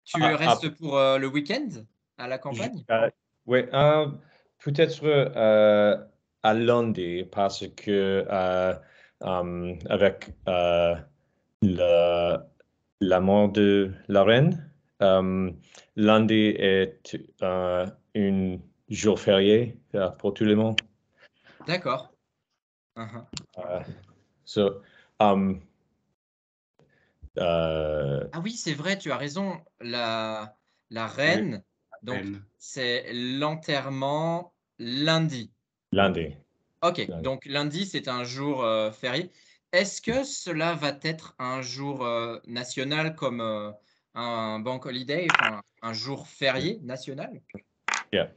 Tu restes pour le week-end à la campagne? Oui, peut-être à lundi parce que avec le, la mort de la reine, lundi est un jour férié pour tout le monde. D'accord. Uhum. So, Ah oui, c'est vrai, tu as raison. La Oui, reine, donc peine. c'est l'enterrement lundi. lundi. OK, Lundi. donc lundi, c'est un jour, férié. Est-ce que cela va être un jour, national comme, un bank holiday, enfin un jour férié national? Yeah.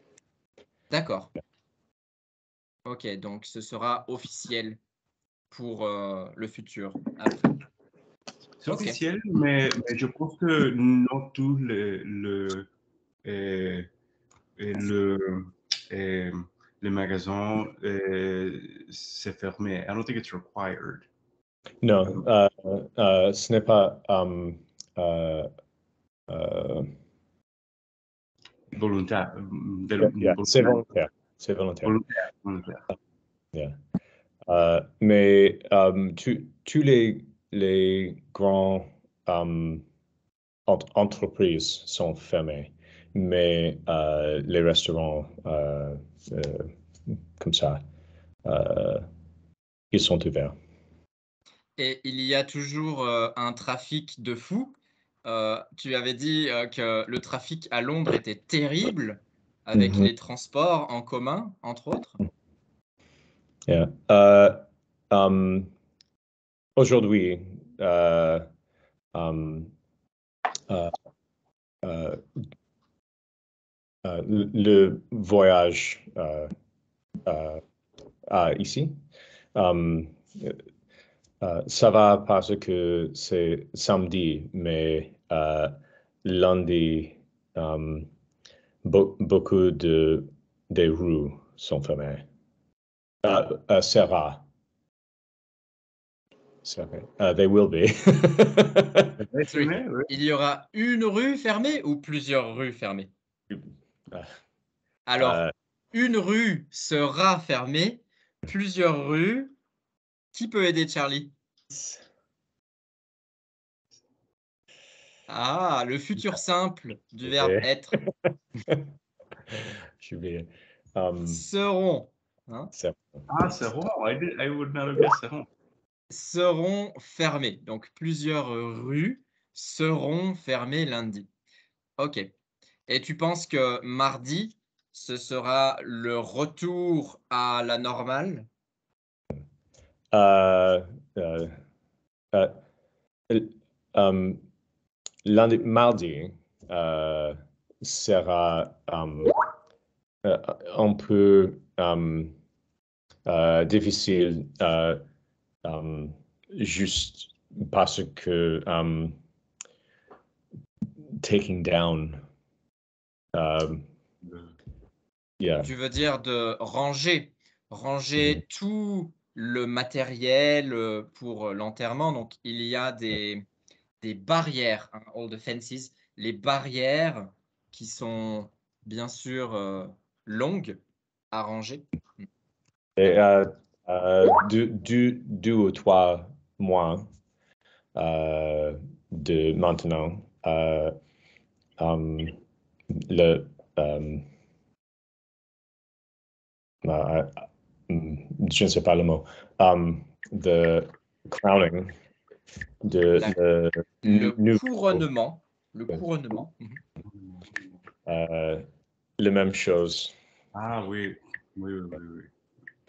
D'accord. OK, donc ce sera officiel pour, le futur, après. C'est OK. officiel, mais je pense que non tous euh, le, euh, les magasins c'est fermé. I don't think it's required. Non, ce n'est pas euh, Volontaire. c'est volontaire. C'est volontaire. Volontaire. Volontaire. Yeah. Mais tous les grands entreprises sont fermées, mais les restaurants comme ça, ils sont ouverts. Et il y a toujours, un trafic de fou. Tu avais dit, que le trafic à Londres était terrible avec Mhm. les transports en commun, entre autres? Yeah. Aujourd'hui, um, euh, euh, le voyage ici, um, ça va parce que c'est samedi, mais lundi, beaucoup des rues sont fermées. Sera. They will be. Oui. Oui. Il y aura une rue fermée ou plusieurs rues fermées? Alors, Euh, une rue sera fermée, plusieurs rues. Qui peut aider Charlie? Ah, le futur simple du verbe être. J'ai oublié. Seront, hein? Ah, c'est rond. I would not have guessed c'est rond. Seront fermées. Donc plusieurs rues seront fermées lundi. OK. Et tu penses que mardi, ce sera le retour à la normale? Euh, euh, euh, um, mardi sera un peu difficile juste parce que taking down, yeah. Tu veux dire de ranger, Mhm. tout le matériel, pour, l'enterrement. Donc il y a des barrières, hein, all the fences, les barrières qui sont bien sûr, longues à ranger. Mmh. Et D'accord. deux ou trois mois de maintenant, um, le euh, je ne sais pas le mot, the crowning de La le le nouveau, couronnement, le couronnement. Mmh. la même chose Ah oui. Oui, oui, oui,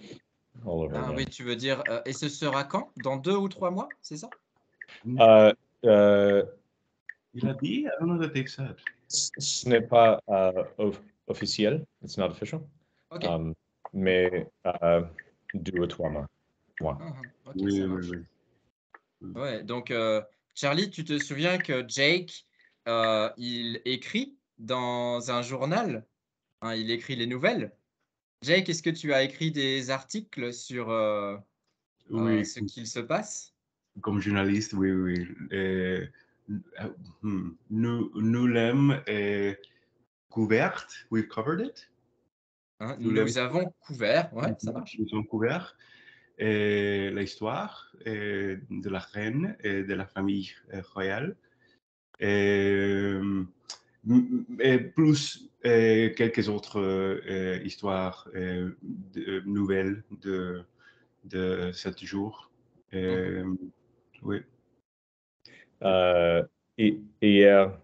oui. all over Ah oui, again. tu veux dire, et ce sera quand? Dans 2 ou 3 mois, c'est ça? Euh, euh, Il a dit? I don't know that they've said. ce n'est pas officiel, it's not official, OK. um, mais 2 ou 3 mois. Mmh mh. OK, Oui, ça oui, marche. oui. Ouais, donc Charlie, tu te souviens que Jake, il écrit dans un journal, hein, il écrit les nouvelles. Jake, est-ce que tu as écrit des articles sur, Oui, ce qu'il se passe? comme journaliste, oui, oui. nous l'aime est couverte. We've covered it. Hein, Nous l'aime. nous avons couvert. Ouais, ça marche. Nous avons couvert. Et l'histoire de la reine et de la famille royale. Et plus quelques autres histoires nouvelles de 7 jours. Oui. Hier,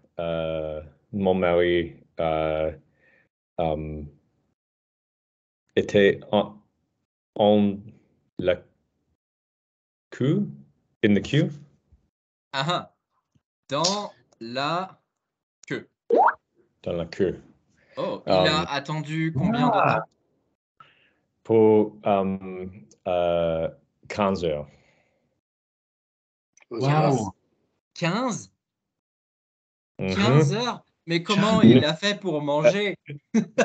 mon mari était en la queue, in the queue. Ah, dans la queue. Dans la queue. Oh, il a attendu combien de temps? Pour 15 heures. Wow. 15? Mhm. 15 heures? Mais comment Charlie. il a fait pour manger?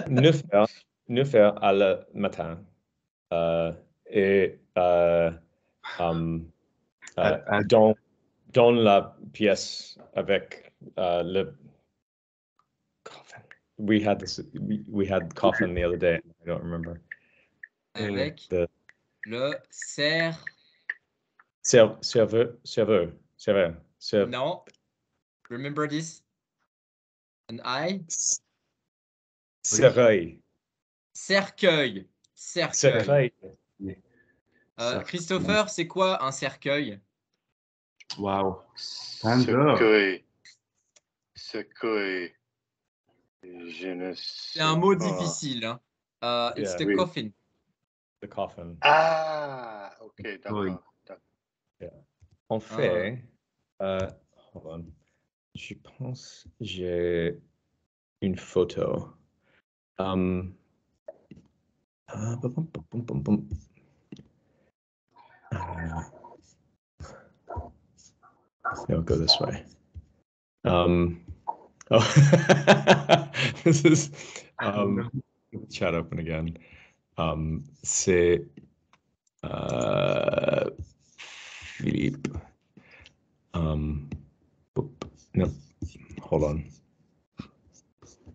9 heures à le matin. Et dans la pièce avec le coffin. We had coffin the other day. I don't remember. Avec The le serveur. Non. Remember this? An I? Cercueil. Cercueil. Cercueil. Christopher, c'est quoi un cercueil? Wow. Cercueil. C'est un mot difficile. Hein. It's the coffin. The coffin. Ah, ok, d'accord. Oui. En fait, hold on. Je pense j'ai une photo. I'll go this way. This is chat open again. C'est Philippe. No, hold on.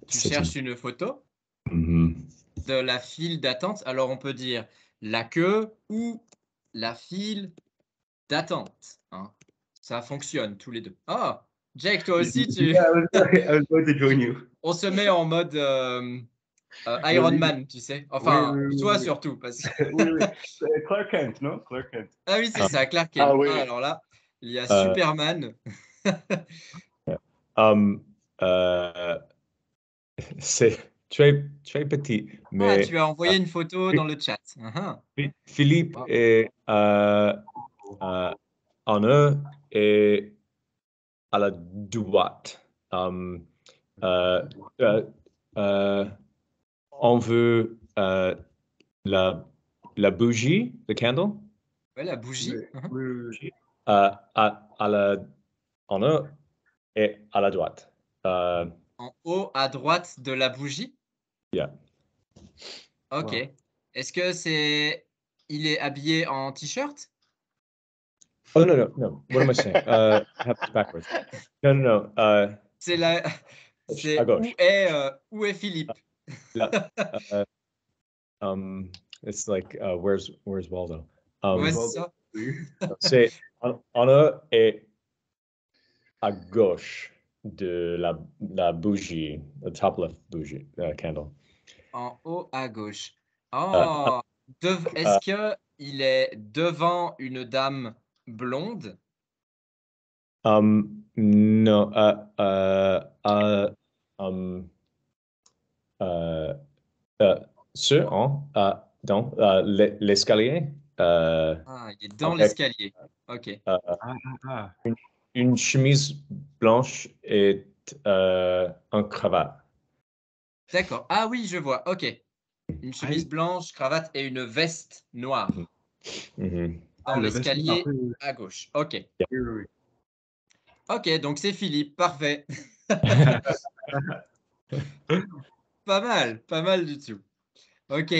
Tu cherches une photo de la file d'attente. Alors, on peut dire la queue ou la file d'attente. Hein. Ça fonctionne tous les deux. Ah, Jake, toi aussi, tu... I was going to join you. On se met en mode Iron Man, tu sais. Enfin, Oui. toi surtout. Parce que... Oui. Clark Kent, non? Clark Kent. Ah oui, c'est ça, Clark Kent. Ah oui. Alors là, il y a Superman. C'est très petit, mais tu as envoyé une photo dans le chat. Philippe est en eux et à la droite. On veut la bougie, the candle. Ouais, la bougie. Oui. En haut et à la droite. En haut à droite de la bougie. Yeah. Ok. Wow. Est-ce que c'est... Il est habillé en t-shirt? Oh no. What am I saying? I have this backwards. No. C'est la... C'est à gauche. où est Philippe? It's like where's Waldo? Ouais, c'est ça. C'est en haut et à gauche de la bougie, the top left bougie candle. En haut à gauche. Oh, est-ce que il est devant une dame blonde? No. Dans l'escalier. Il est dans l'escalier. Ok. Une chemise blanche et un cravate. D'accord. Ah oui, je vois. Ok. Une chemise blanche, cravate et une veste noire. Dans l'escalier à gauche. Ok. Oui. Ok, donc c'est Philippe. Parfait. Pas mal du tout. Ok.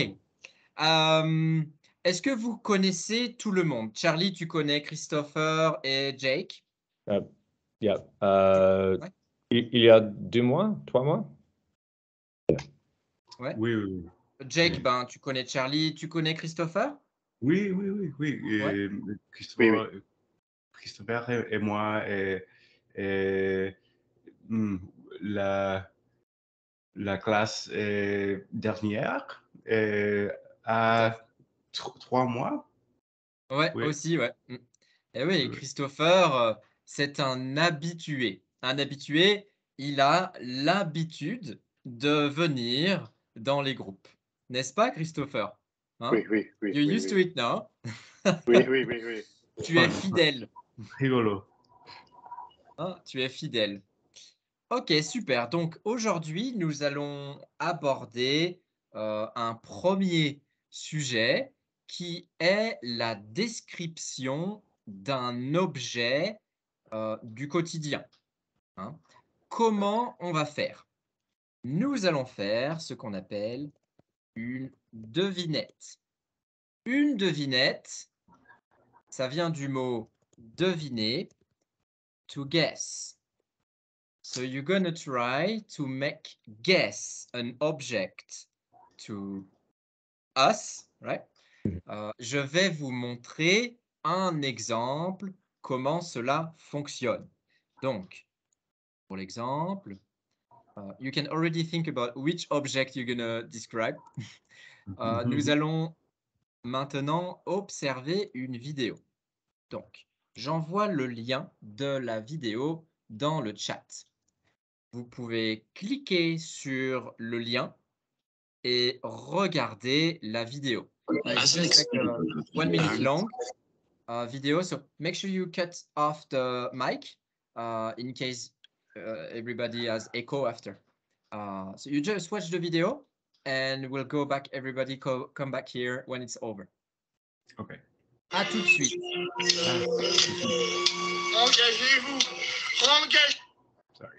Est-ce que vous connaissez tout le monde? Charlie, tu connais Christopher et Jake? Yeah. Il y a 2 mois, 3 mois? Ouais. Oui, oui, oui. Jake, ben, tu connais Charlie, tu connais Christopher? Oui, oui, oui, oui. Ouais. Christopher, Christopher et moi, hmm, la, la classe dernière, à 3 mois. Ouais, Oui. aussi, ouais. Et oui, Oui. Christopher, c'est un habitué. Un habitué, il a l'habitude de venir dans les groupes. N'est-ce pas, Christopher? Hein? Oui. You're used to it now. Oui. Tu es fidèle. Rigolo. Hein? Tu es fidèle. Ok, super. Donc aujourd'hui, nous allons aborder un premier sujet qui est la description d'un objet du quotidien. Hein. Comment on va faire? Nous allons faire ce qu'on appelle une devinette. Une devinette, ça vient du mot deviner, to guess. So you're going to try to guess an object to us, right? Je vais vous montrer un exemple comment cela fonctionne. Donc, pour l'exemple, you can already think about which object you're going to describe. Nous allons maintenant observer une vidéo. Donc, j'envoie le lien de la vidéo dans le chat. Vous pouvez cliquer sur le lien et regarder la vidéo. It's just like a 1 minute long video, so make sure you cut off the mic in case everybody has echo after. So you just watch the video and we'll go back, everybody come back here when it's over. Ok. À tout de suite. Engagez-vous. Engagez. Sorry.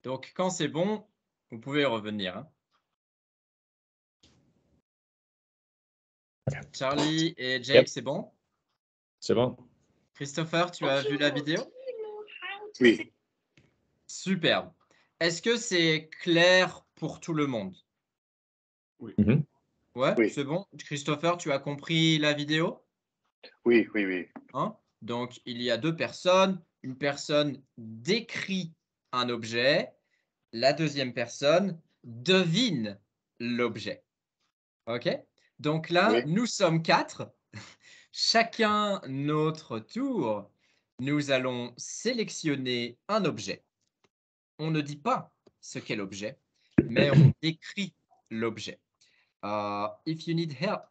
Donc, quand c'est bon, vous pouvez revenir. Hein. Charlie et Jake, c'est bon? C'est bon. Christopher, tu as vu la vidéo? Oui. Superbe. Est-ce que c'est clair pour tout le monde? Mhm. Ouais, Oui. c'est bon. Christopher, tu as compris la vidéo? Oui. Hein? Donc, il y a deux personnes. Une personne décrit un objet. La deuxième personne devine l'objet. OK? Donc là, Oui. nous sommes 4. Chacun notre tour, nous allons sélectionner un objet. On ne dit pas ce qu'est l'objet, mais on décrit l'objet. If you need help,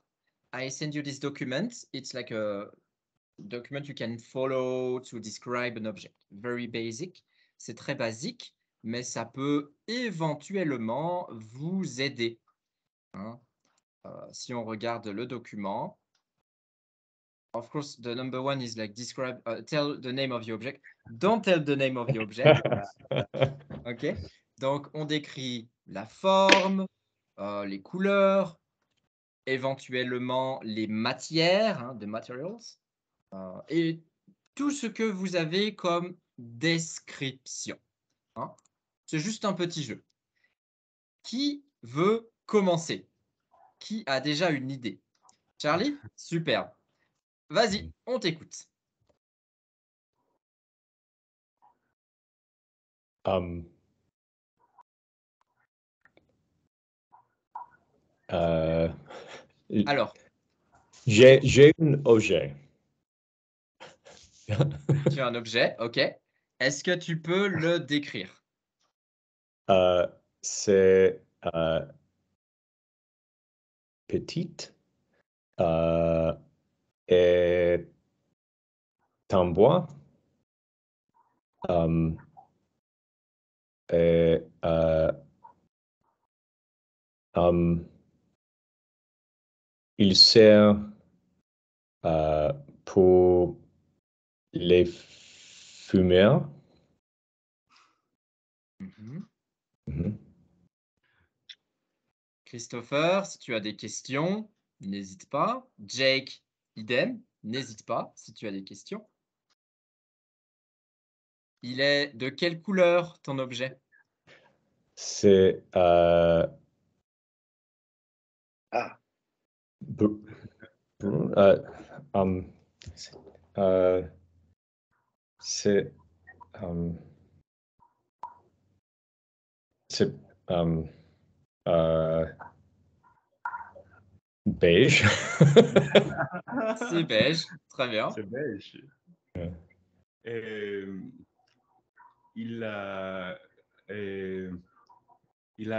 I send you this document. It's like a document you can follow to describe an object. Very basic. C'est très basique, mais ça peut éventuellement vous aider. Hein? Si on regarde le document, of course, the number one is like describe, tell the name of the object. Don't tell the name of the object. OK? Donc, on décrit la forme, les couleurs, éventuellement les matières, hein, the materials, et tout ce que vous avez comme description. Hein. C'est juste un petit jeu. Qui veut commencer? Qui a déjà une idée? Charlie? Super. Vas-y, on t'écoute. Alors, j'ai un objet. tu as un objet, OK. Est-ce que tu peux le décrire? C'est petite et en bois. Et il sert pour les fumeurs. Christopher, si tu as des questions, n'hésite pas. Jake, idem, n'hésite pas si tu as des questions. Il est de quelle couleur ton objet? C'est c'est beige. C'est beige, très bien. C'est beige. Ouais. Il a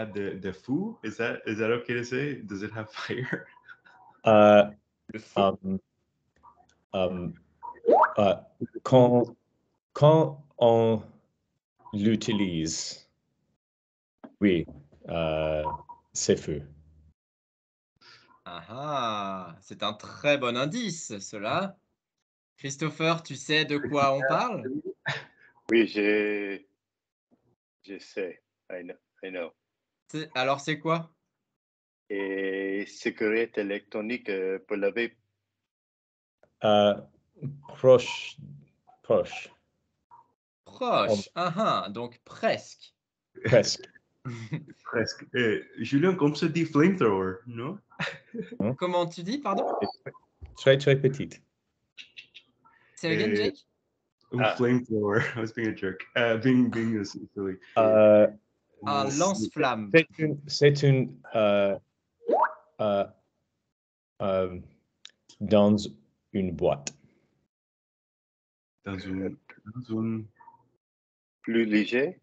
de feu. Is that okay to say? Does it have fire? Le feu. Quand on l'utilise, oui, c'est feu. Ah, c'est un très bon indice, cela. Christopher, tu sais de quoi on parle? Oui, je sais. I know. Alors, c'est quoi? Et sécurité électronique pour laver. Proche. Proche. Donc presque. Presque. Presque. Julien, comme se dit flamethrower, non? Comment tu dis, pardon? Très, très petite. Say again, Jake? Flamethrower. I was being a jerk. Being silly. Un lance-flamme. C'est une dans une boîte. Dans une... Plus léger.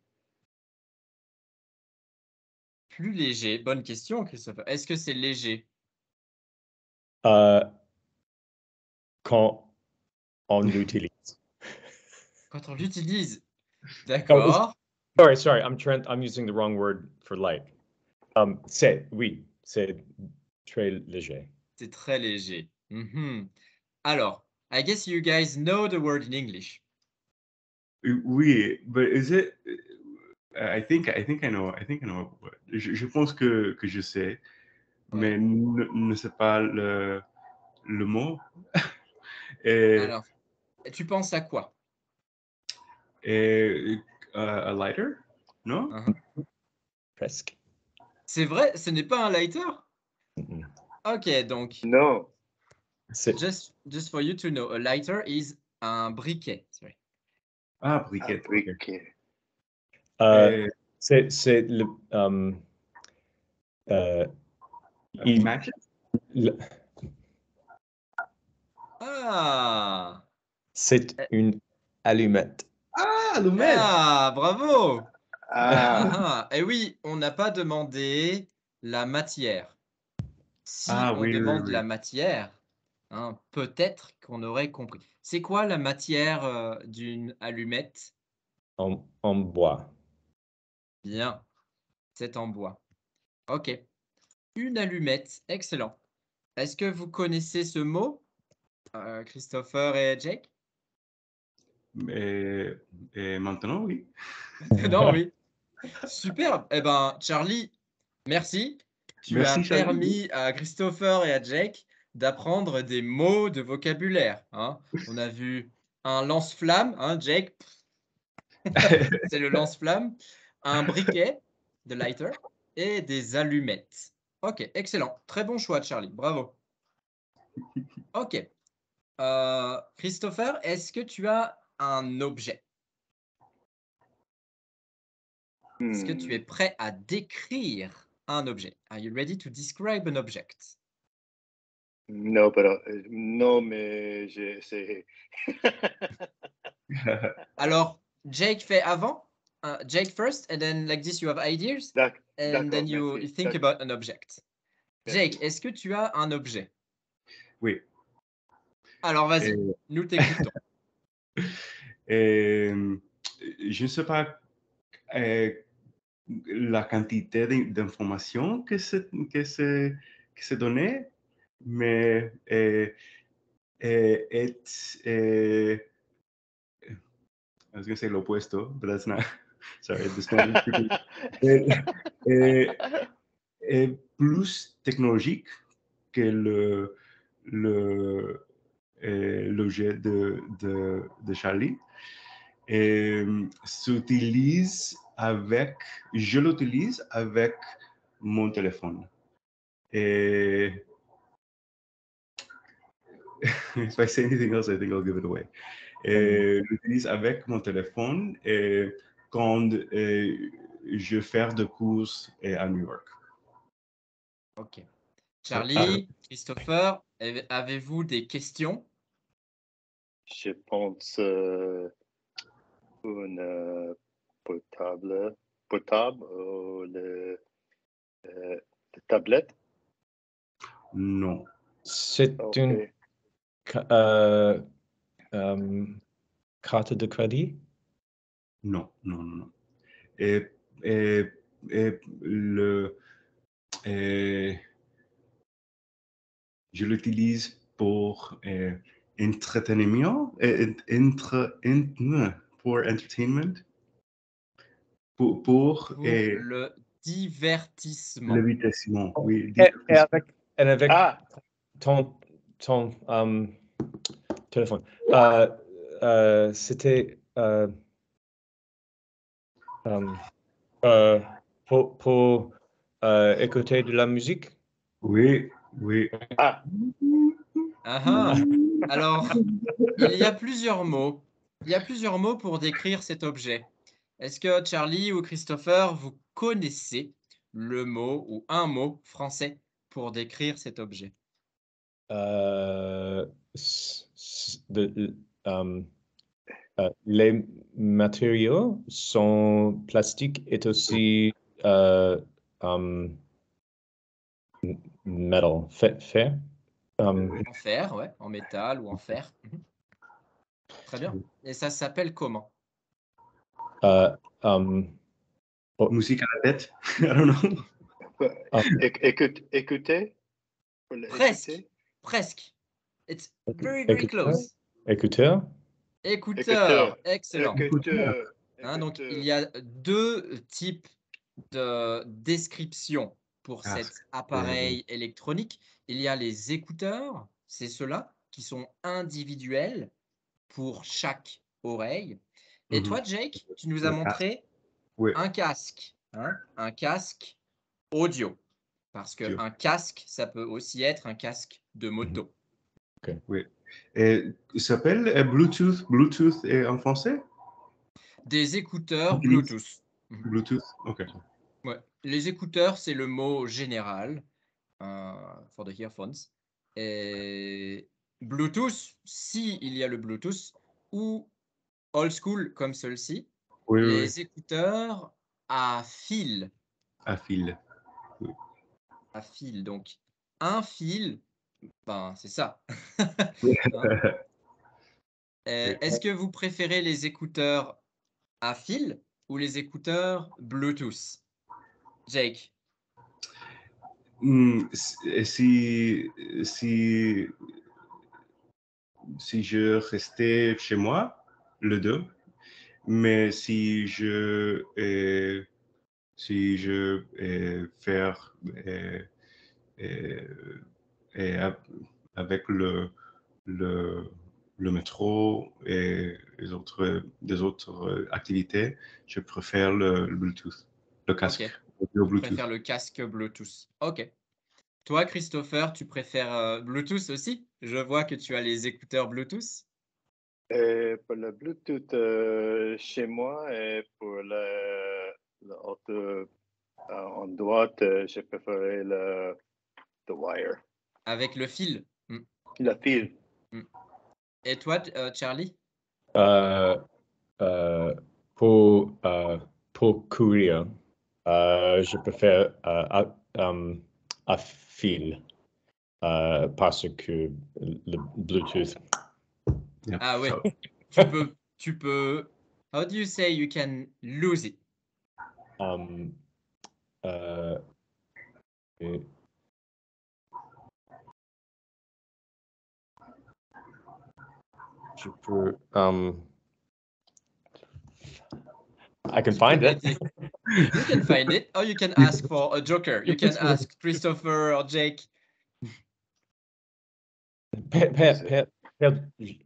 Plus léger. Bonne question, Christopher. Est-ce que c'est léger? Quand on l'utilise. Quand on l'utilise. D'accord. Sorry, I'm using the wrong word for light. Oui, c'est très léger. C'est très léger. Alors, I guess you guys know the word in English. Oui, but is it? I think I know. Je pense que je sais, mais ne sais pas le mot. Alors, tu penses à quoi? A lighter? Non? Presque. C'est vrai, ce n'est pas un lighter? Ok, donc. Non. Just for you to know, a lighter is un briquet. Sorry. Ah, briquet. Briquet. C'est le match? C'est une allumette. Ah, allumette! Ah, bravo! Ah. Et oui, on n'a pas demandé la matière. Si on oui, demande oui. la matière, hein, peut-être qu'on aurait compris. C'est quoi la matière d'une allumette? En bois. Bien, c'est en bois. Ok. Une allumette, excellent. Est-ce que vous connaissez ce mot? Christopher et Jake? Et maintenant, oui. Non, oui. Superbe. Eh ben, Charlie, merci. Tu Merci, as Charlie. permis à Christopher et à Jake d'apprendre des mots de vocabulaire. Hein. On a vu un lance-flamme, hein, Jake, c'est le lance-flamme, un briquet de lighter et des allumettes. Ok, excellent. Très bon choix, Charlie. Bravo. Ok. Christopher, est-ce que tu as un objet? Est-ce que tu es prêt à décrire un objet? Are you ready to describe an object? Non, non, mais j'ai essayé. Alors, Jake fait avant. Jake first, and then like this you have ideas, and then you think about an object. Merci. Jake, est-ce que tu as un objet? Oui. Alors vas-y, nous t'écoutons. Je ne sais pas la quantité d'informations que c'est donné, mais I was going to say lo opuesto, but that's not. Sorry, this one. Est plus technologique que l'objet de Charlie. Je l'utilise avec mon téléphone. Et if I say anything else, I think I'll give it away. Je l'utilise avec mon téléphone quand je fais des courses à New York. Ok. Charlie, Christopher, avez-vous des questions? Je pense une portable ou le tablette. Non. C'est Okay. une carte de crédit? Non. Je l'utilise pour entretenimiento, pour entertainment, pour le divertissement. le divertissement, oui. Et avec ton téléphone. C'était pour écouter de la musique? Oui. Alors, il y a plusieurs mots. Il y a plusieurs mots pour décrire cet objet. Est-ce que Charlie ou Christopher, vous connaissez le mot ou un mot français pour décrire cet objet? Les matériaux sont plastiques et aussi metal, fer. En fer, ouais, en métal ou en fer. Très bien. Et ça s'appelle comment? Musique à la tête, I don't know. Écoutez. Presque. It's very, very close. Écouteur. Excellent. Écouteur. Hein, donc, il y a deux types de description pour cet appareil électronique. Il y a les écouteurs, c'est ceux-là qui sont individuels pour chaque oreille. Et toi, Jake, tu nous as montré un casque, hein, un casque audio. Parce qu'un casque, ça peut aussi être un casque de moto. Oui. Et il s'appelle Bluetooth en français? Des écouteurs Bluetooth. Bluetooth, ok. Ouais. Les écouteurs, c'est le mot général for the earphones. Et Bluetooth, si il y a le Bluetooth, ou old school comme celle-ci, les écouteurs à fil. À fil. Oui. À fil. Donc, un fil, ben, c'est ça. Est-ce que vous préférez les écouteurs à fil ou les écouteurs Bluetooth? Jake? Si si je restais chez moi, le 2, mais si je faire avec le métro et des autres activités, je préfère le Bluetooth, le casque audio Tu Bluetooth. préfères le casque Bluetooth. Ok. Toi, Christopher, tu préfères Bluetooth aussi? Je vois que tu as les écouteurs Bluetooth. Pour le Bluetooth chez moi et pour l'autre en droite, je préférais le wire. Avec le fil. Le fil. Et toi, Charlie? Pour courir, je préfère à fil parce que le Bluetooth. Yeah, Ah oui. so- Tu peux. How do you say you can lose it? Et- je peux. I can find it. You can find it, or you can ask for a joker. You can ask Christopher or Jake.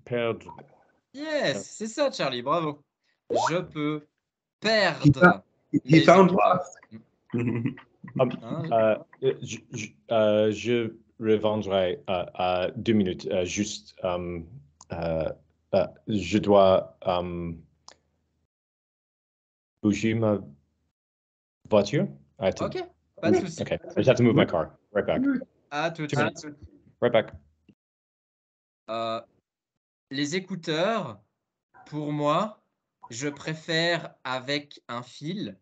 Perdre. Yes, c'est ça, Charlie. Bravo. Je peux perdre. He mes found écouteurs. lost. Je revendrai à 2 minutes. Juste, je dois bouger ma voiture. Ok, pas de souci. Okay, I just have to move my car. Right back. À tout de 2 suite. minutes. Right back. Les écouteurs, pour moi, je préfère avec un fil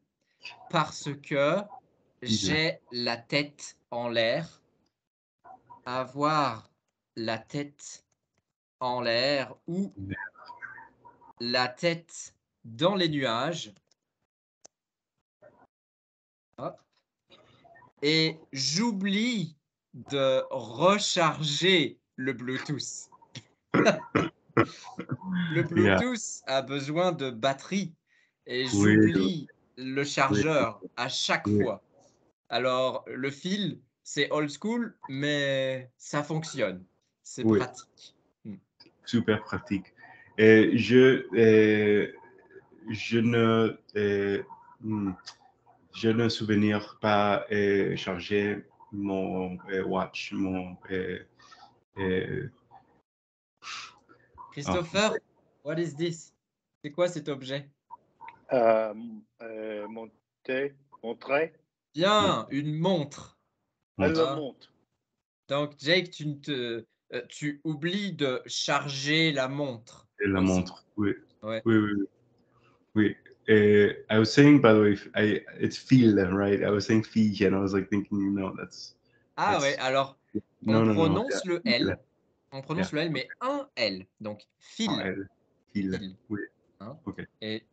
parce que j'ai la tête en l'air. Avoir la tête en l'air ou la tête dans les nuages. Hop. Et j'oublie de recharger le Bluetooth. Le Bluetooth a besoin de batterie et j'oublie le chargeur à chaque fois. Alors, le fil, c'est old school, mais ça fonctionne. C'est pratique. Super pratique. Et je ne souvenir pas charger mon watch, Christopher, what is this? C'est quoi cet objet? Montrer. Bien, une montre. Elle le montre. Donc, Jake, tu oublies de charger la montre. La aussi. montre, oui. Ouais. Oui. I was saying, by the way, it's fil, right? I was saying fille, and I was like thinking, no, that's. Ah that's, ouais, alors no, on no, prononce no, le L. On prononce le L, mais un L. Donc, fil. Fil. Oui. Hein? Ok. Et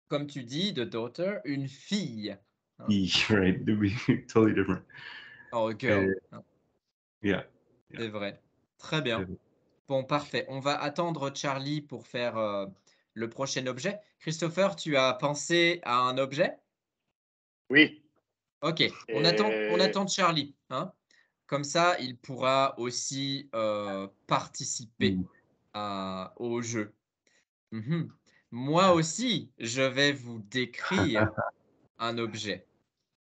comme tu dis, the daughter, une fille. Hein? Fille, right? To be totally different. Oh, girl. Yeah. C'est vrai. Très bien. Bon, parfait. On va attendre Charlie pour faire le prochain objet. Christopher, tu as pensé à un objet? Oui. Ok, on attend Charlie. Hein? Comme ça, il pourra aussi participer au jeu. Moi aussi, je vais vous décrire un objet.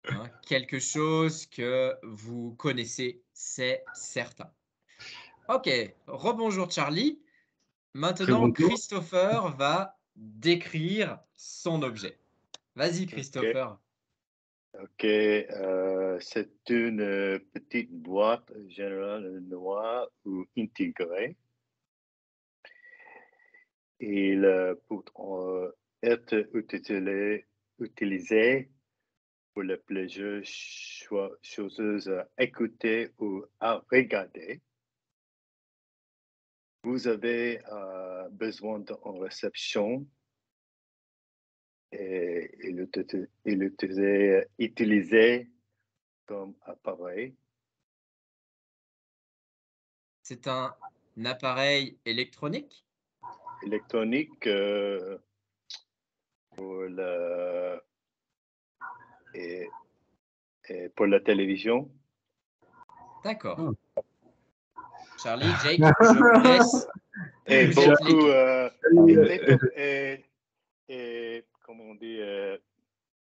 Hein? Quelque chose que vous connaissez, c'est certain. Ok, rebonjour Charlie. Maintenant, Christopher va décrire son objet. Vas-y, Christopher. Ok, c'est une petite boîte générale noire ou intégrée. Il peut être utilisé pour le plaisir chose à écouter ou à regarder. Vous avez besoin d'une réception et il est utilisé comme appareil. C'est un appareil électronique? Électronique pour le et pour la télévision. D'accord. Oh. Charlie, Jake, je vous laisse. Et Vous êtes beaucoup Euh, comment on dit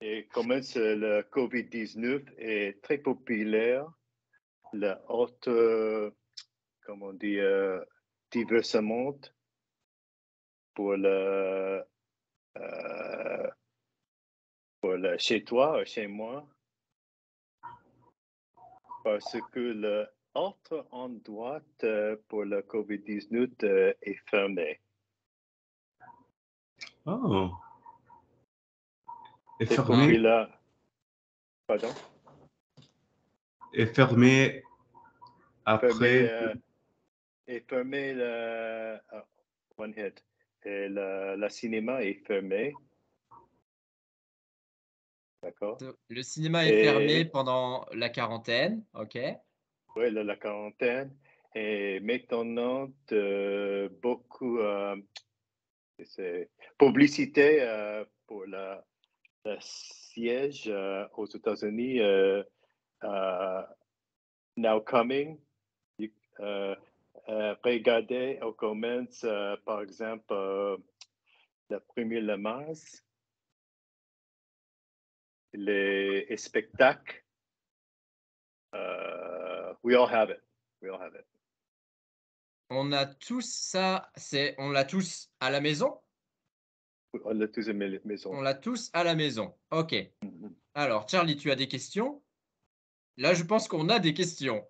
et comme le COVID-19 est très populaire, la haute comment on dit diversement pour le chez toi, chez moi, parce que le autre endroit pour le COVID-19 est fermé. Oh. Et C'est Pourquoi? fermé, là. Pardon? et fermé après. Fermé le one hit. Et le cinéma est fermé. D'accord? Le cinéma est fermé pendant la quarantaine, ok. Oui, la quarantaine. Et maintenant, beaucoup publicité pour le siège aux États-Unis now coming. Regardez, on commence par exemple le 1er mars, les spectacles. We all have it. We all have it. On a tous ça, on l'a tous à la maison? On l'a tous à la maison. On l'a tous à la maison, ok. Alors, Charlie, tu as des questions? Là, je pense qu'on a des questions.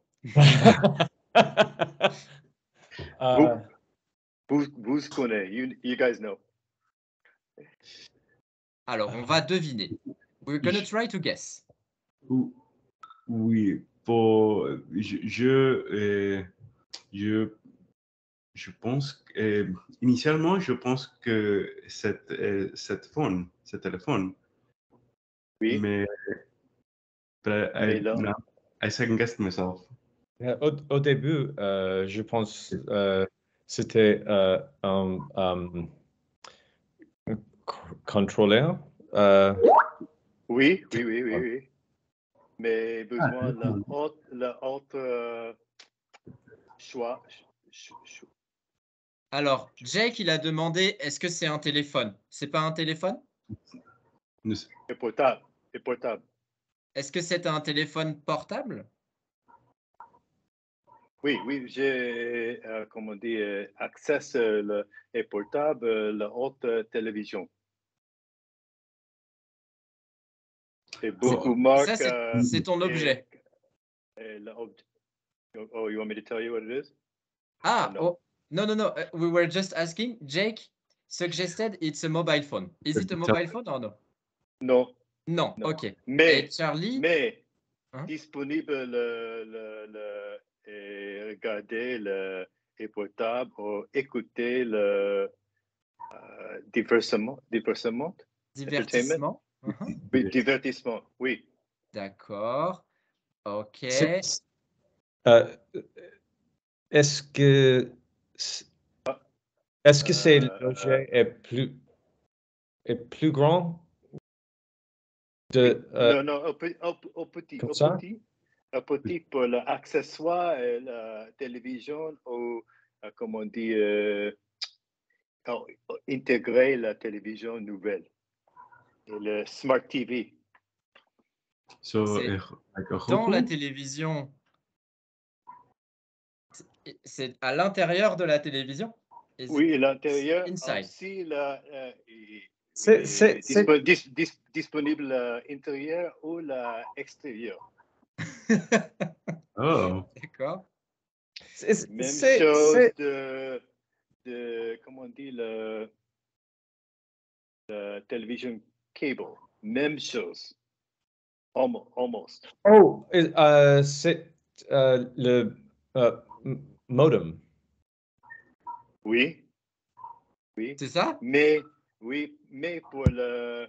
Vous connaissez, you guys know. Alors, on va deviner. We're gonna try to guess. Oui, je pense initialement, je pense que ce téléphone, Oui. mais I second guessed myself. Au début, je pense c'était un contrôleur. Oui. Mais besoin l'autre choix. Alors, Jake, il a demandé, est-ce que c'est un téléphone? C'est pas un téléphone? Et portable. Est-ce que c'est un téléphone portable? Oui, j'ai, comment dire, accès le portable, la haute télévision. Et beaucoup marquent. Ça, c'est ton objet. Oh, you want me to tell you what it is? Ah, no? No. We were just asking. Jake suggested it's a mobile phone. Is it a mobile phone or no? Non. Non, ok. Mais, et Charlie? Hein? Disponible regarder le portable ou écouter le divertissement. Divertissement. Oui, divertissement, oui. D'accord. Ok. Est-ce que l'objet est plus grand Non, au petit. Comme ça? Un petit pour l'accessoire, la télévision ou, comment on dit, intégrer la télévision nouvelle et le Smart TV. Dans la télévision, c'est à l'intérieur de la télévision? Oui, l'intérieur aussi, c'est disponible l'intérieur ou l'extérieur. Oh. D'accord. Même chose de comment on dit, le télévision cable. Même chose. Almost. Oh, c'est le modem. Oui. C'est ça? Mais pour le...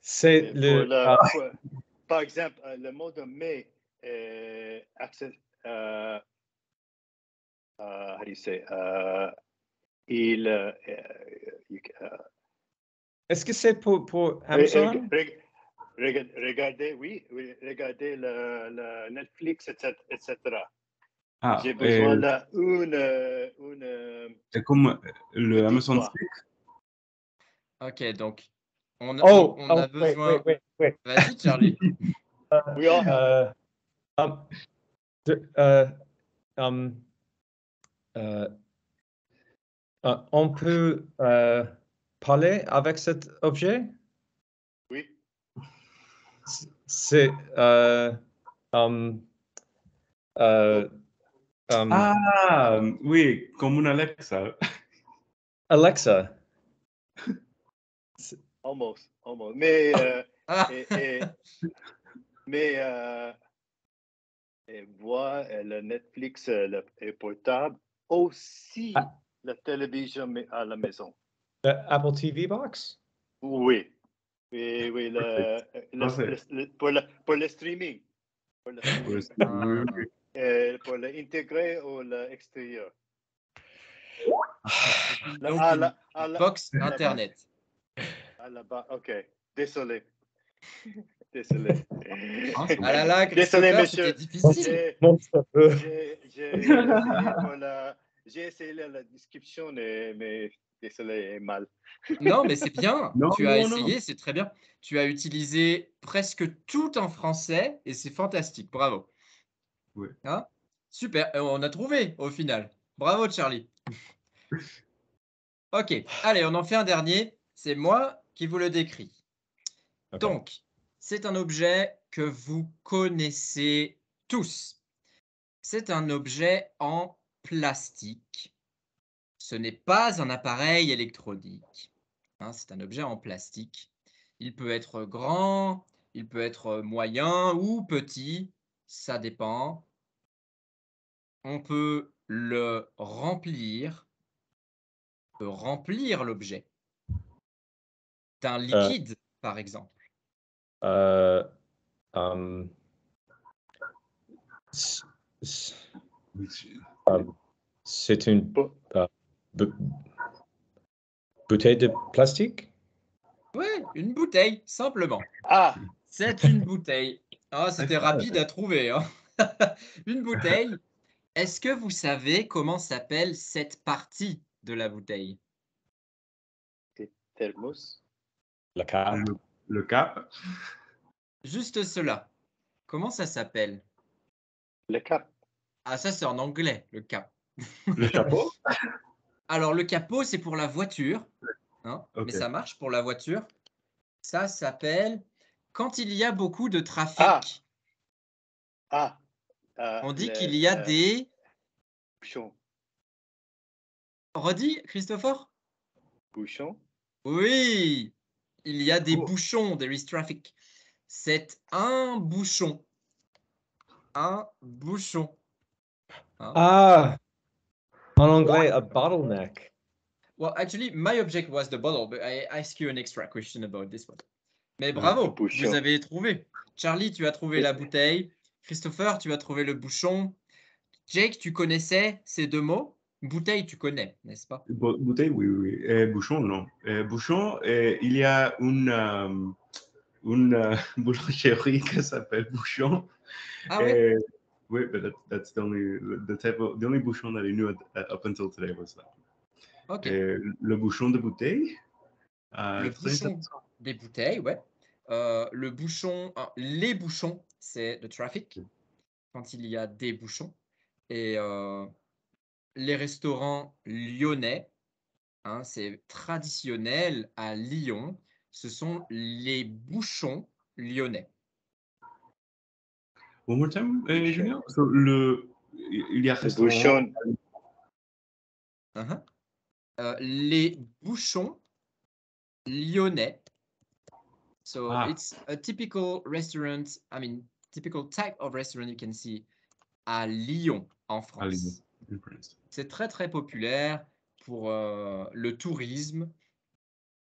C'est par exemple, le modem mais how do you say? Il, Est-ce que c'est pour Amazon? regardez, oui, regardez le Netflix, etc. Ah, J'ai besoin d'une c'est comme le petite Amazon voix. Stick. Ok, donc on Oh, a besoin. wait. Vas-y, Charlie. We all have on peut parler avec cet objet? oui. C'est Oui, comme une Alexa. Alexa. Almost. Mais Ah, voir le Netflix et portable, aussi la télévision à la maison. Apple TV box? Oui, pour le streaming. Pour l'intégrer ou l'extérieur. donc une box internet. Ok, désolé. Désolé. Ah là là, Désolé, Christopher, monsieur. c'était difficile. J'ai essayé la description, mais désolé, mal. Non, mais c'est bien. Non, Tu as non, essayé, c'est très bien. Tu as utilisé presque tout en français et c'est fantastique. Bravo. Oui. Hein? Super. On a trouvé au final. Bravo, Charlie. Ok. Allez, on en fait un dernier. C'est moi qui vous le décris. Ok. Donc, c'est un objet que vous connaissez tous. C'est un objet en plastique. Ce n'est pas un appareil électronique. Hein, c'est un objet en plastique. Il peut être grand, il peut être moyen ou petit, ça dépend. On peut le remplir, on peut remplir l'objet d'un liquide, par exemple. C'est une bouteille de plastique? Oui, une bouteille, simplement. Ah, C'est une bouteille. Ah, c'était rapide à trouver, hein. Une bouteille. Est-ce que vous savez comment s'appelle cette partie de la bouteille? thermos. Le cap? Le cap. Juste cela. Comment ça s'appelle? Le cap. Ah, ça, c'est en anglais, le cap. Le chapeau. Alors, le capot, c'est pour la voiture, hein, Ok. mais ça marche pour la voiture. Ça s'appelle quand il y a beaucoup de trafic. On dit qu'il y a des... bouchons. Redis, Christopher? Bouchons. Oui, il y a des Oh. bouchons, there is traffic. C'est un bouchon. Un bouchon. Hein? En anglais, a bottleneck. Well, actually, my object was the bottle, but I ask you an extra question about this one. Mais bravo, vous avez trouvé. Charlie, tu as trouvé la bouteille. Christopher, tu as trouvé le bouchon. Jake, tu connaissais ces deux mots? Bouteille, tu connais, n'est-ce pas? Bouteille, oui. Bouchon, non. Bouchon, il y a une boulangerie qui s'appelle Bouchon. Ah ouais? Oui, but that's the only bouchon that I knew up until today was that. Ok. Le bouchon de bouteille. Le bouchon des bouteilles, ouais. Le bouchon, les bouchons, c'est le traffic, quand il y a des bouchons. Et les restaurants lyonnais, hein, c'est traditionnel à Lyon, ce sont les bouchons lyonnais. One more time, Julien. So, il y a restaurant. Bouchon. Les bouchons lyonnais. So it's a typical restaurant, typical type of restaurant you can see à Lyon, en France. C'est très, très populaire pour le tourisme.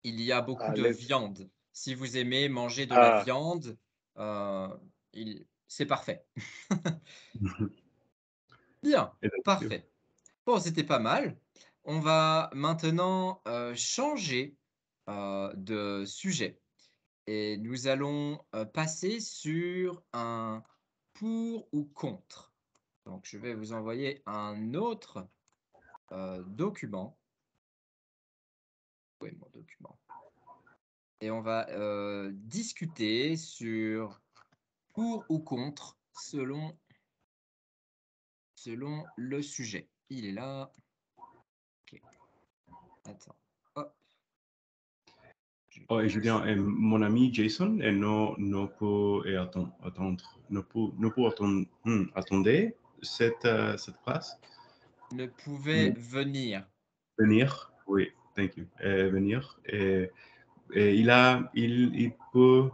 Il y a beaucoup de viande. Si vous aimez manger de la viande, c'est parfait. Bien, Et donc, parfait. Bon, c'était pas mal. On va maintenant changer de sujet et nous allons passer sur un pour ou contre. Donc, je vais vous envoyer un autre document. Oui, mon document. Et on va discuter sur pour ou contre selon le sujet. Il est là. Ok. Attends. Hop. oh, et Julien, mon ami Jason ne peut attendre cette phrase. Ne pouvait venir. Venir, oui, thank you. Venir. Et il peut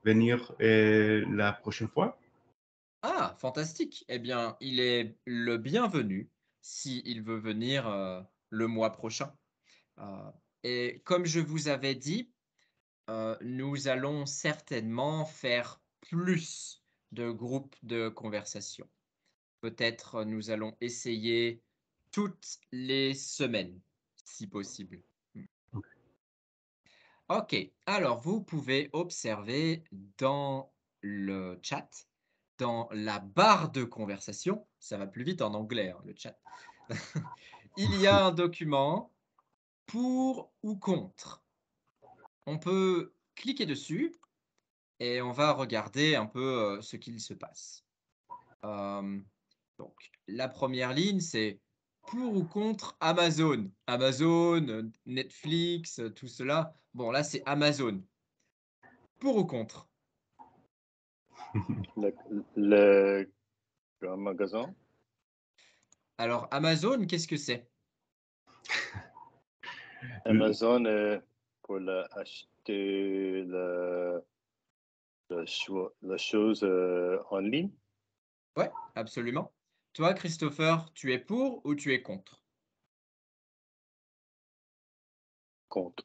venir la prochaine fois. Ah, fantastique. Eh bien, il est le bienvenu s'il veut venir le mois prochain. Euh, et comme je vous avais dit, nous allons certainement faire plus de groupes de conversation. Peut-être nous allons essayer toutes les semaines, si possible. Ok, alors vous pouvez observer dans le chat, dans la barre de conversation, ça va plus vite en anglais, hein, le chat, il y a un document pour ou contre. On peut cliquer dessus et on va regarder un peu ce qu'il se passe. Donc, la première ligne, c'est pour ou contre Amazon. Amazon, Netflix, tout cela. Bon, là, c'est Amazon. Pour ou contre? Le grand magasin. Alors, Amazon, qu'est-ce que c'est? Amazon pour acheter la chose en ligne. Ouais, absolument. Toi, Christopher, tu es pour ou tu es contre? Contre.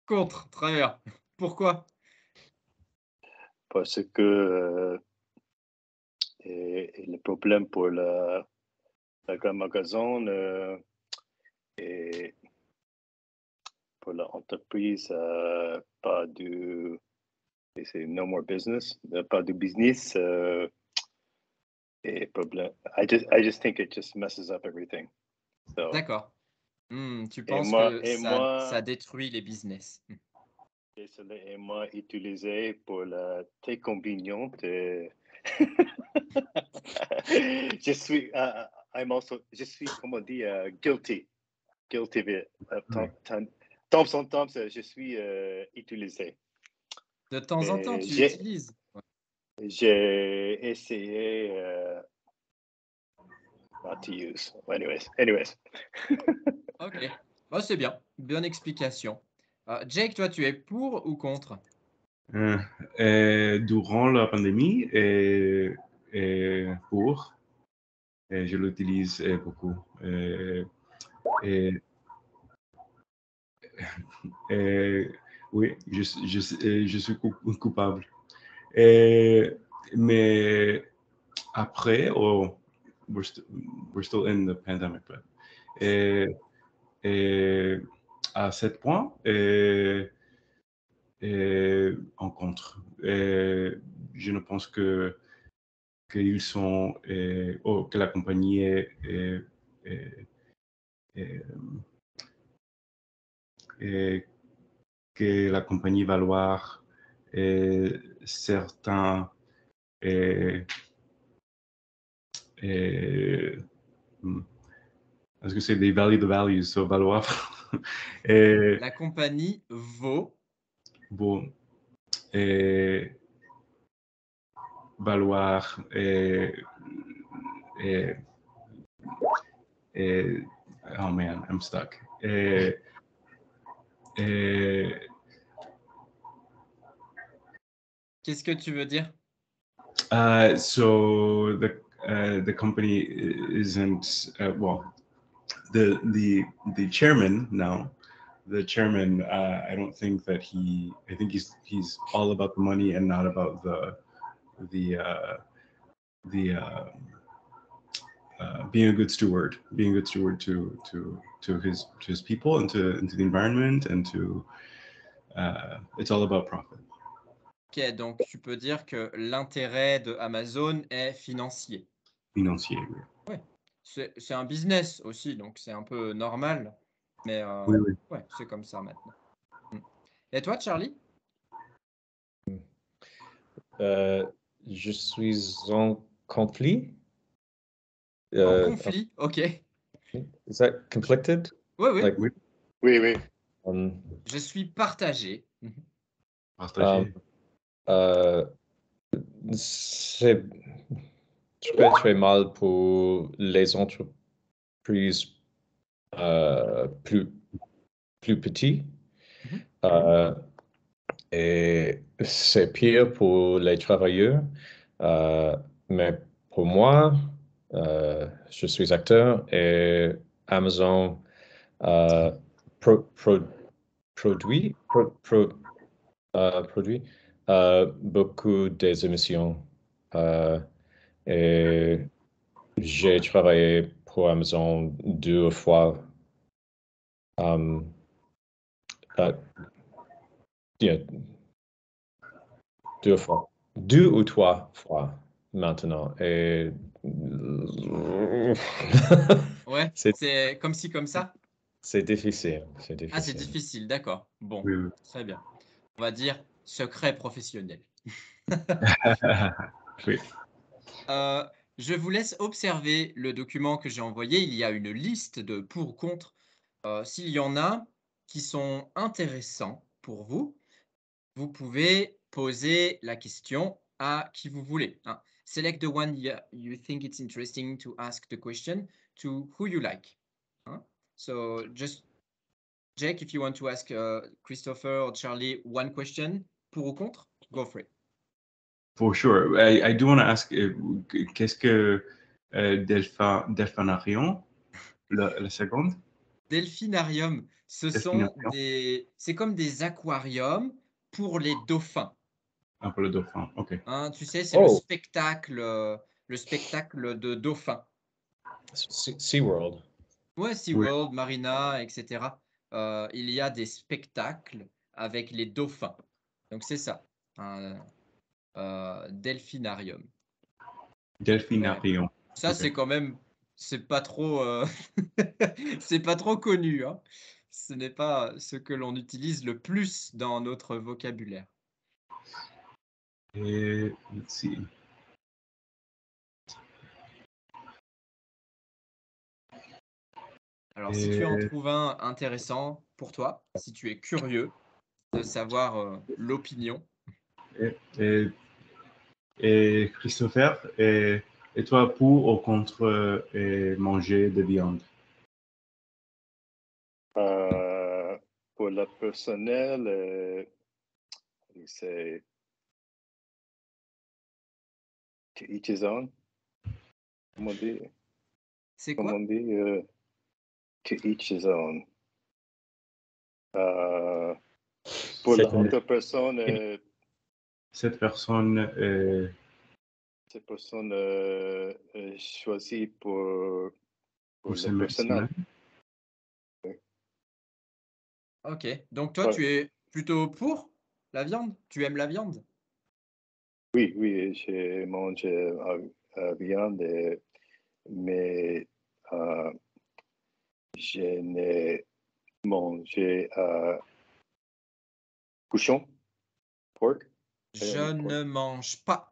Contre, très bien. Pourquoi? Parce que et le problème pour le grand magasin et pour l'entreprise, pas de c'est no more business, pas de business. Et problème. I just think it just messes up everything. So, D'accord. Tu et penses moi, que et ça moi, détruit les business. désolé, et moi utilisé pour la très conveniente. Je suis, I'm also, je suis, comment dire, guilty of it. Temps en temps, je suis utilisé. De temps en temps, Mais tu utilises. Ouais. j'ai essayé not to use. Anyways. Ok. Bon, c'est bien. Bonne explication. Jake, toi, tu es pour ou contre? Durant la pandémie pour, je l'utilise beaucoup. Oui, je suis coupable. Mais après, we're still in the pandemic, but à ce point, en contre. Je ne pense qu'ils sont, que la compagnie que la compagnie va valoir certains est-ce que c'est des values, so valoir La compagnie vaut. bon, valoir oh man, I'm stuck. Qu'est-ce que tu veux dire? So the company isn't well. The chairman now. The chairman, I don't think that I think he's all about the money and not about the being a good steward to his people and to the environment and to it's all about profit. Ok, donc tu peux dire que l'intérêt de Amazon est financier. Financier, oui. C'est un business aussi, donc c'est un peu normal. Mais Oui, oui. ouais, c'est comme ça maintenant. Et toi, Charlie? Je suis en conflit. En conflit, ok. Is that conflicted? Oui, oui. Like, Oui. Oui, oui. Je suis partagé. Partagé. C'est très mal pour les entreprises plus petites. Et c'est pire pour les travailleurs. Mais pour moi, je suis acteur et Amazon produit beaucoup des émissions. Et j'ai travaillé pour Amazon 2 fois. Yeah, 2 fois. 2 ou 3 fois maintenant. Et Ouais, c'est comme ci, comme ça? c'est difficile. Ah, c'est difficile, d'accord. Bon, Oui, oui. très bien. On va dire secret professionnel. Oui. Je vous laisse observer le document que j'ai envoyé. Il y a une liste de pour ou contre. S'il y en a qui sont intéressants pour vous, vous pouvez poser la question à qui vous voulez. Hein. Select the one you think it's interesting to ask the question to who you like. Hein? So just, Jake, if you want to ask Christopher or Charlie one question, pour ou contre, go for it. For sure. I do want to ask, qu'est-ce que Delphinarium, la seconde? Delphinarium, c'est comme des aquariums pour les dauphins. Ah, pour le dauphin, ok. Hein, tu sais, c'est le spectacle de dauphins. SeaWorld. Ouais, SeaWorld, Marina, etc. Il y a des spectacles avec les dauphins. Donc c'est ça, un delphinarium. Delphinarium. Ouais. Ça, Okay. c'est quand même, c'est pas trop, c'est pas trop connu. Hein. Ce n'est pas ce que l'on utilise le plus dans notre vocabulaire. Et let's see. Alors, si tu en trouves un intéressant pour toi, si tu es curieux de savoir l'opinion. Et Christopher, et toi, pour ou contre manger de viande? Pour le personnel, c'est to each his own. Comment on dit? C'est quoi? Comment on dit? To each his own. Pour l'autre personne, cette personne choisit pour le personnel. Oui. Ok, donc toi, tu es plutôt pour la viande? Tu aimes la viande? Oui, je mange viande, mais je n'ai mangé cochon, pork. Je ne mange pas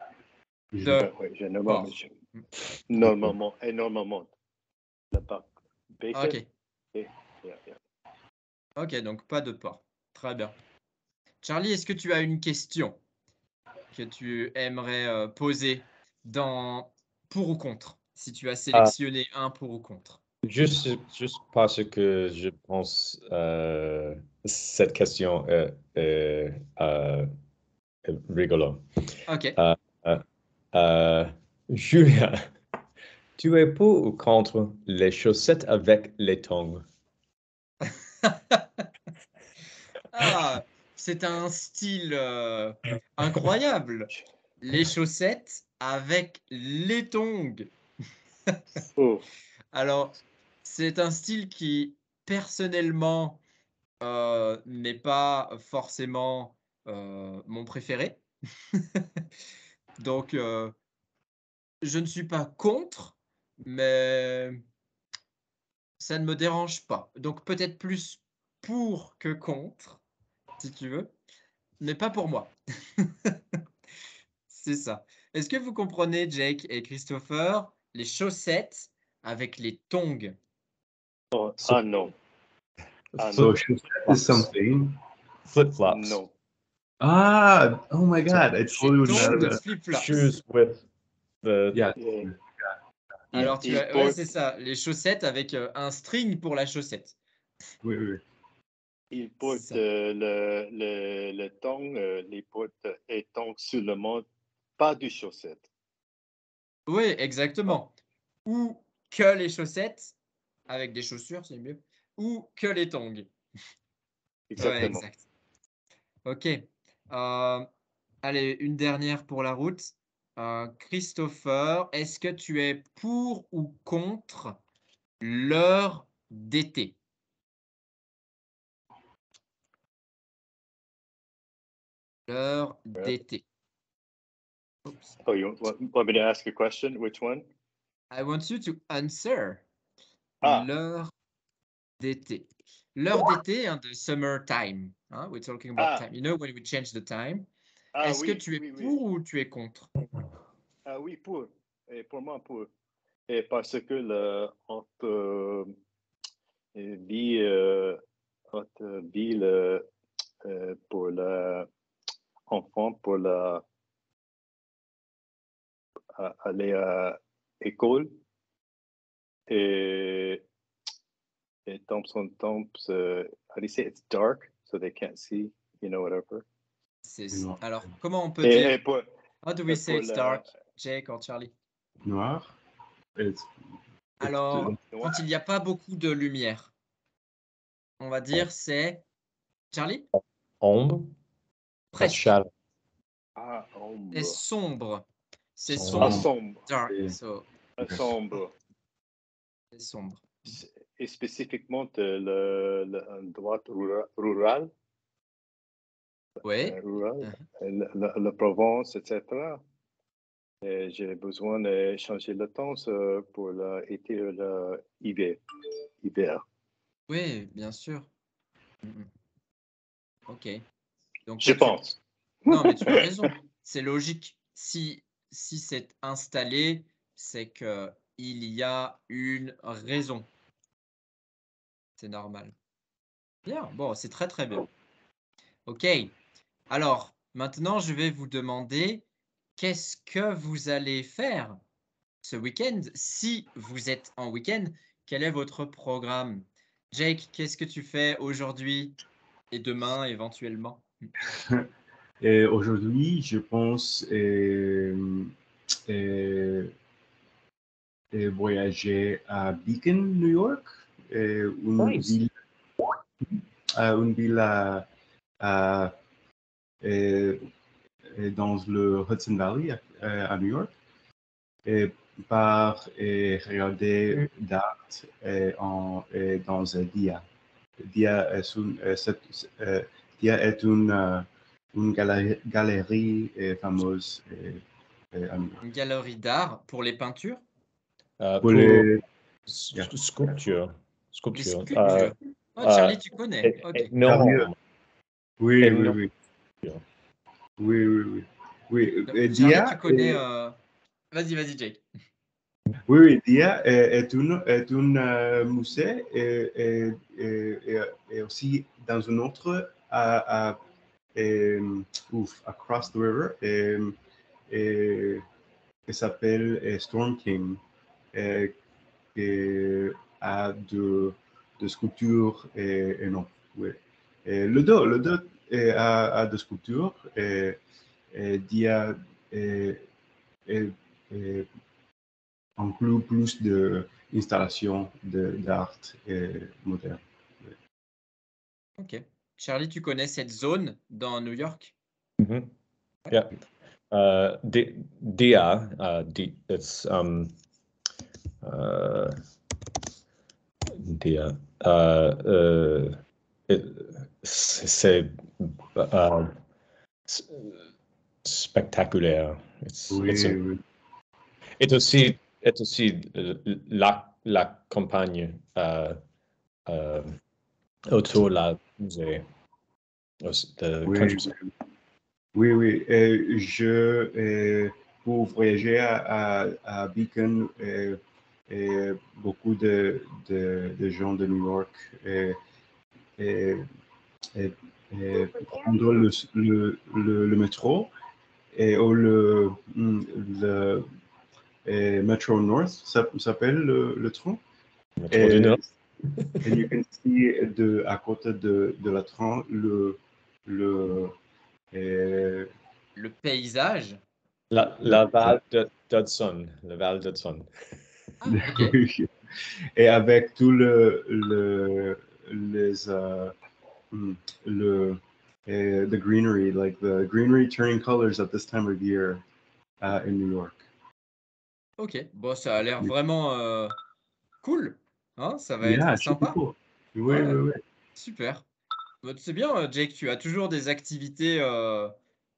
Oui, je ne porc. mange énormément. Le porc. Bacon. Ok. Ok, donc pas de porc. Très bien. Charlie, est-ce que tu as une question que tu aimerais poser dans pour ou contre, si tu as sélectionné un pour ou contre? Juste parce que je pense cette question est rigolo. Ok. Julien, tu es pour ou contre les chaussettes avec les tongs? Ah, c'est un style incroyable. Les chaussettes avec les tongs. Oh, Alors, c'est un style qui, personnellement, n'est pas forcément mon préféré. Donc, je ne suis pas contre, mais ça ne me dérange pas. Donc, peut-être plus pour que contre, si tu veux, mais pas pour moi. C'est ça. Est-ce que vous comprenez, Jake et Christopher, les chaussettes avec les tongs? oh, So- ah non, ah So non, chaussette is something. Flip-flops. non. Ah, oh my God, I Les totally would not tongs have de that. flip-flops. Shoes with the Yeah. Yeah. Alors, tu Il as, ouais, porte, c'est ça, les chaussettes avec un string pour la chaussette. Oui, oui. il C'est porte ça. le tong, les porte et tongs seulement, pas de chaussettes. Oui, exactement. Ou que les chaussettes, avec des chaussures, c'est mieux. Ou que les tongs. Ouais, Exactement. exact. Ok. Allez, une dernière pour la route. Christopher, est-ce que tu es pour ou contre l'heure d'été? L'heure d'été. Oops. Oh, you want me to ask a question? Which one? I want you to answer. Ah, L'heure d'été. L'heure d'été, hein, the summer time. Hein, we're talking about ah, time. You know when we change the time. ah Est-ce que oui, tu es oui, oui. pour ou tu es contre? Ah oui, pour. Et pour moi, pour. Et parce que le, vit, pour l'enfant, pour aller à l'école. Et Thompson, how do you say it's dark, so they can't see, whatever. C'est alors, comment on peut Et dire? pour, How do we say pour it's la- dark, Jake or Charlie? Noir. It's Alors, noir. quand il n'y a pas beaucoup de lumière, on va dire c'est Charlie? Ombre. That's Presque. shadow. Ah, C'est ombre. sombre. C'est Sombre. Ah, sombre. sombre. Dark. Yeah. So, Ah, sombre. c'est sombre. Et spécifiquement le droite rural, Oui. la Provence, etc. Et j'ai besoin de changer le temps pour l'été et l'hiver. Oui, bien sûr. Ok. Donc, Je toi, pense. Non, mais tu as raison. C'est logique. Si c'est installé, c'est que il y a une raison. C'est normal. Bien, bon, c'est très très bien. Ok. Alors, maintenant, je vais vous demander qu'est-ce que vous allez faire ce week-end? Si vous êtes en week-end, quel est votre programme? Jake, qu'est-ce que tu fais aujourd'hui et demain éventuellement? Et aujourd'hui, je pense voyager à Beacon, New York, Nice. une ville dans le Hudson Valley à New York, et par regarder d'art dans Dia. Dia est une galerie fameuse à New York. Une galerie d'art pour les peintures? Pour Pour les sculpture. Les Sculpture. sculptures. Oh, Charlie, tu connais. Ok. Énorme. Oui, Énorme. oui, oui. Oui, oui, oui. Oui, Charlie, Dia tu connais. Vas-y, Jake. Oui, oui, Dia est un musée et aussi dans un autre across the river qui s'appelle Storm King qui a de sculptures énormes. Oui. Le dos a de sculptures et Dia inclut plus d'installations d'art moderne. Ok. Charlie, tu connais cette zone dans New York? Mhm. Yeah. Dia, it's c'est spectaculaire. Oui. Et aussi la campagne autour de la musée. Oui. Pour voyager à Beacon, beaucoup de gens de New York prendre le métro ou le Metro North, ça s'appelle le train. Métro du Nord. And you can see à côté de la train le paysage. La Val d'Hudson. Le Val d'Hudson. Ah, ok. Et avec tout the greenery, like the greenery turning colors at this time of year in New York. Ok, bon, ça a l'air vraiment cool. Hein, ça va être sympa. Cool. Oui, Ouais. oui. Super. C'est bien, Jake, tu as toujours des activités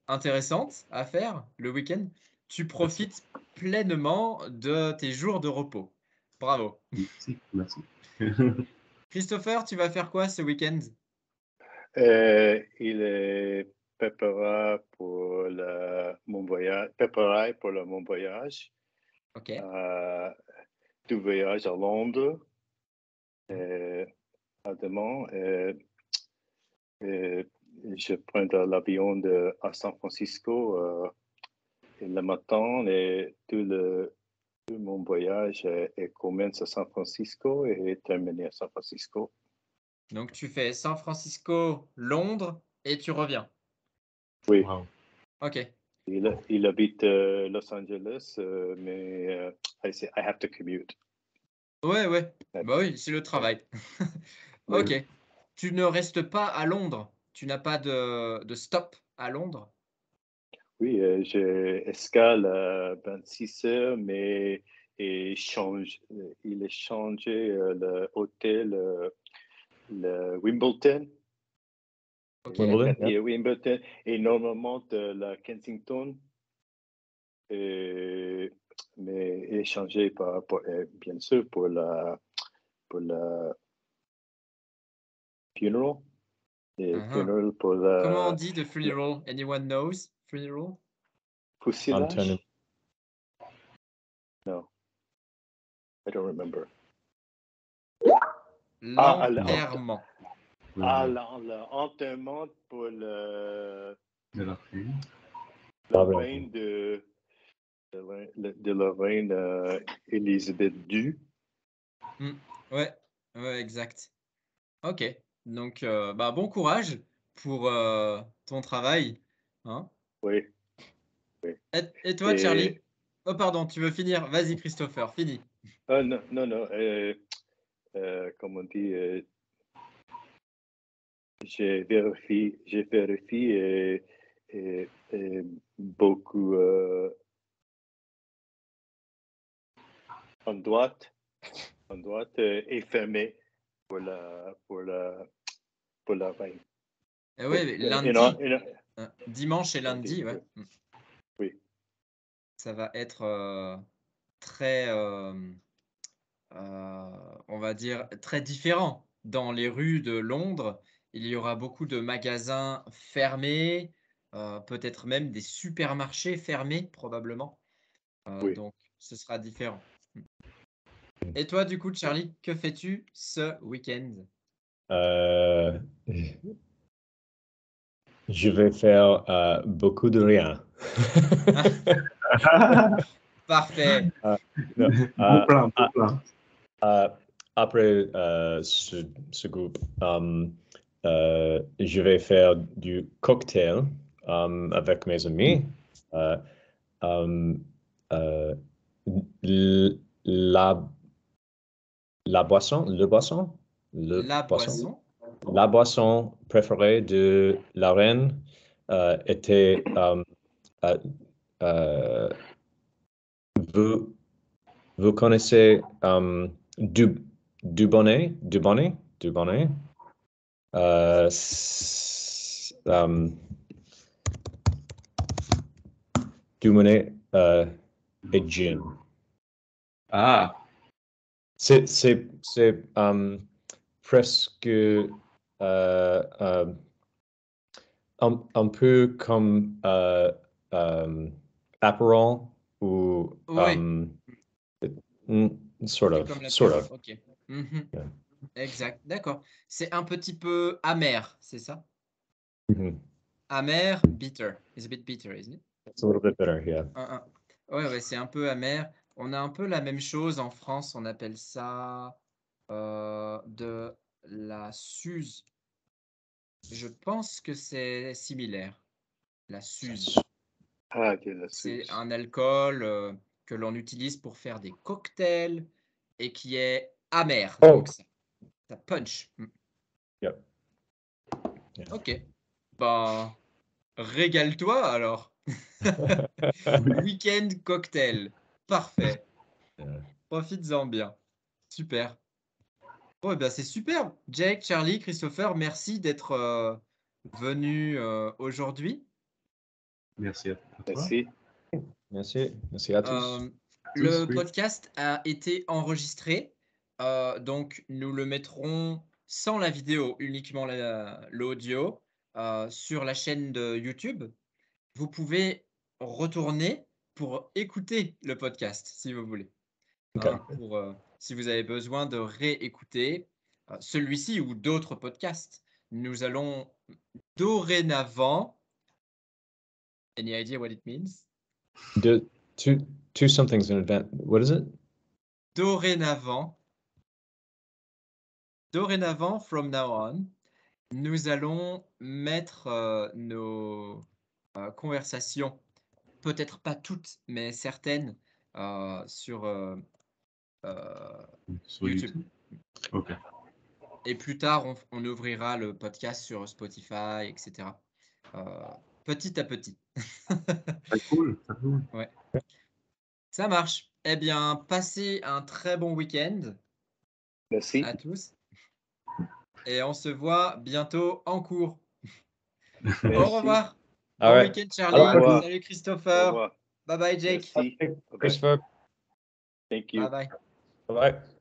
intéressantes à faire le week-end. Tu profites pleinement de tes jours de repos. Bravo. Merci. Christopher, tu vas faire quoi ce week-end? Il est préparé pour mon voyage. Ok. Du voyage à Londres, à demain. Je prends l'avion à San Francisco le matin et tout mon voyage commence à San Francisco et termine à San Francisco. Donc tu fais San Francisco, Londres et tu reviens. Oui. Wow. Ok. Il habite Los Angeles, mais I have to commute. Ouais. Bah oui, c'est le travail. Ok. Oui. Tu ne restes pas à Londres. Tu n'as pas de stop à Londres. Oui, j'escale à 26 heures, mais il a changé l'hôtel, le Wimbledon. Ok. Wimbledon, Et normalement de la Kensington, mais échangé bien sûr pour la funeral. Funeral pour la. Comment on dit de funeral? Anyone knows? Funeral? Fusilage? No. I don't remember. L'enterrement. L'enterrement pour De la reine. Ah, reine de la reine Elisabeth II. Ouais, exact. Ok. Donc, bon courage pour ton travail. Hein? Oui. Et toi, Charlie? Oh, pardon, tu veux finir? Vas-y, Christopher, finis. Non. Comme on dit, j'ai vérifié et beaucoup en droite est fermé pour la reine. Oui, lundi. Dimanche et lundi, ouais. Oui. Ça va être très, on va dire, très différent. Dans les rues de Londres, il y aura beaucoup de magasins fermés, peut-être même des supermarchés fermés, probablement. Oui. Donc, ce sera différent. Et toi, du coup, Charlie, que fais-tu ce week-end? Je vais faire beaucoup de rien. Parfait. Bon plan. Après ce groupe, je vais faire du cocktail avec mes amis. La boisson, la boisson préférée de la reine était Vous connaissez Dubonnet? Dubonnet et gin. Ah, C'est presque un peu comme Aperol ou Oui. sort C'est of. comme Sort l'apéro. of. Ok. Mhm. Yeah. Exact. D'accord. C'est un petit peu amer, c'est ça? Mhm. Amer, bitter. It's a bit bitter, isn't it? It's a little bit better, yeah. Ouais, c'est un peu amer. On a un peu la même chose en France. On appelle ça de la suze. Je pense que c'est similaire. La suze. Ah, ok, la C'est suze. un alcool que l'on utilise pour faire des cocktails et qui est amer. Oh. Donc ça punch. Yep. Yeah. Ok. Ben, régale-toi alors. Week-end cocktail. Parfait. Yeah. Profites-en bien. Super. Bon, eh bien, c'est super. Jake, Charlie, Christopher, merci d'être venus aujourd'hui. merci à toi. Merci. Merci à tous. Le Oui. podcast a été enregistré, donc nous le mettrons sans la vidéo, uniquement l'audio, sur la chaîne de YouTube. Vous pouvez retourner pour écouter le podcast si vous voulez. Okay. Si vous avez besoin de réécouter celui-ci ou d'autres podcasts, nous allons dorénavant. Any idea what it means? Two somethings in advance. What is it? Dorénavant, from now on, nous allons mettre nos conversations, peut-être pas toutes, mais certaines, sur YouTube. Ok. Et plus tard, on ouvrira le podcast sur Spotify, etc. Petit à petit. C'est cool. Ouais. Ça marche. Eh bien, passez un très bon week-end Merci. à tous. Et on se voit bientôt en cours. Merci. Au revoir. All Bon right. week-end, Charlie. Au revoir. Salut, Au Christopher. revoir. Bye bye, Jake. Merci. Christopher. Thank you. Bye bye. Bye-bye.